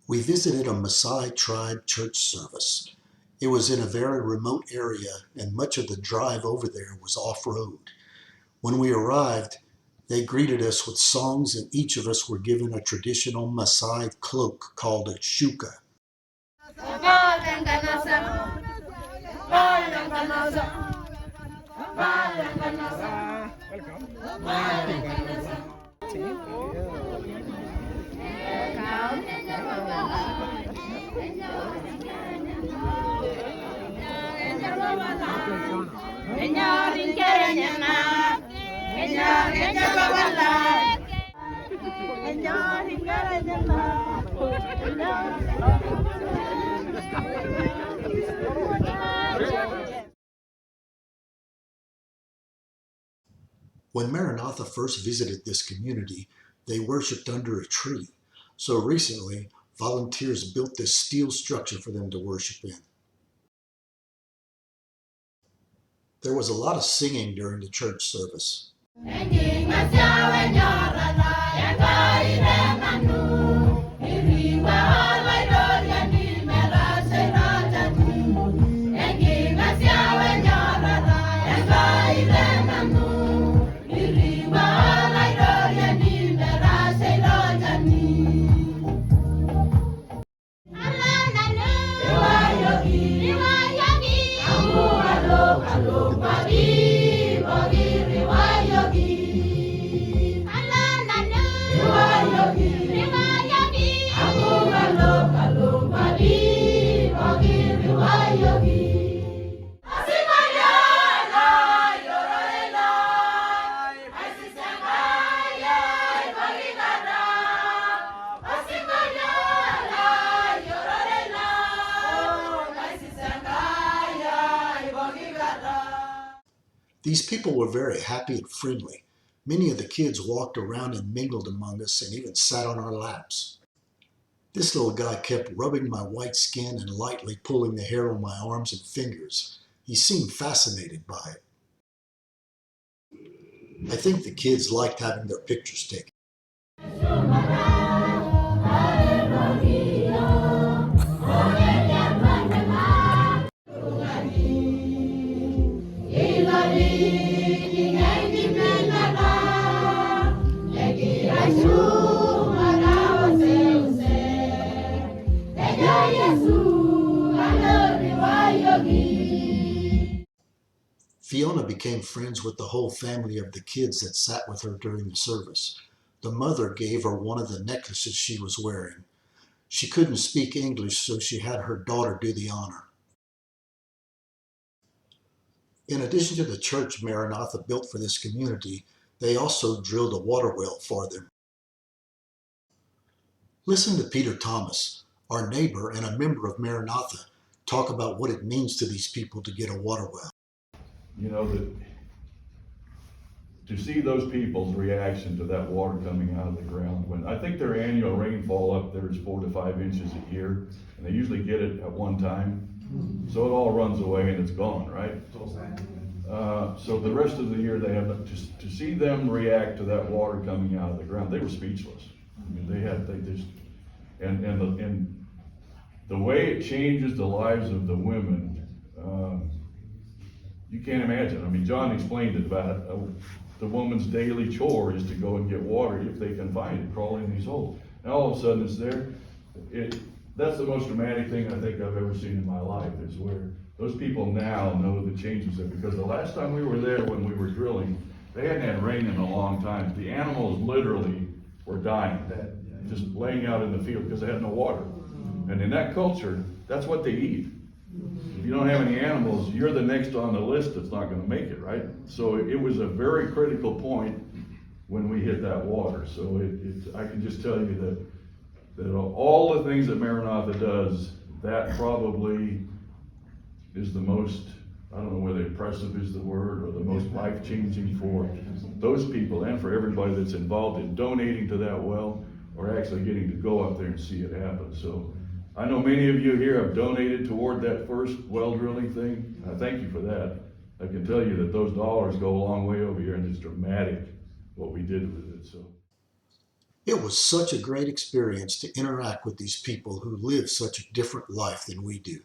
We visited a Maasai tribe church service. It was in a very remote area, and much of the drive over there was off-road. When we arrived, they greeted us with songs, and each of us were given a traditional Maasai cloak called a shuka. When Maranatha first visited this community, they worshiped under a tree. So recently, volunteers built this steel structure for them to worship in. There was a lot of singing during the church service. These people were very happy and friendly. Many of the kids walked around and mingled among us and even sat on our laps. This little guy kept rubbing my white skin and lightly pulling the hair on my arms and fingers. He seemed fascinated by it. I think the kids liked having their pictures taken. Fiona became friends with the whole family of the kids that sat with her during the service. The mother gave her one of the necklaces she was wearing. She couldn't speak English, so she had her daughter do the honor. In addition to the church Maranatha built for this community, they also drilled a water well for them. Listen to Peter Thomas, our neighbor and a member of Maranatha, talk about what it means to these people to get a water well. You know, that to see those people's reaction to that water coming out of the ground, when I think their annual rainfall up there is 4 to 5 inches a year, and they usually get it at one time, so it all runs away and it's gone, right? So the rest of the year they have to see them react to that water coming out of the ground. They were speechless. I mean, they just and the way it changes the lives of the women. You can't imagine. I mean, John explained it about the woman's daily chore is to go and get water if they can find it, crawl in these holes. And all of a sudden it's there. That's the most dramatic thing I think I've ever seen in my life, is where those people now know the changes there. Because the last time we were there when we were drilling, they hadn't had rain in a long time. The animals literally were dying, just laying out in the field because they had no water. And in that culture, that's what they eat. If you don't have any animals, you're the next on the list that's not going to make it, right? So it was a very critical point when we hit that water. So I can just tell you that all the things that Maranatha does, that probably is the most, I don't know whether impressive is the word, or the most life-changing for those people and for everybody that's involved in donating to that well, or actually getting to go up there and see it happen. So I know many of you here have donated toward that first well drilling thing. I thank you for that. I can tell you that those dollars go a long way over here, and it's dramatic what we did with it. So It was such a great experience to interact with these people who live such a different life than we do.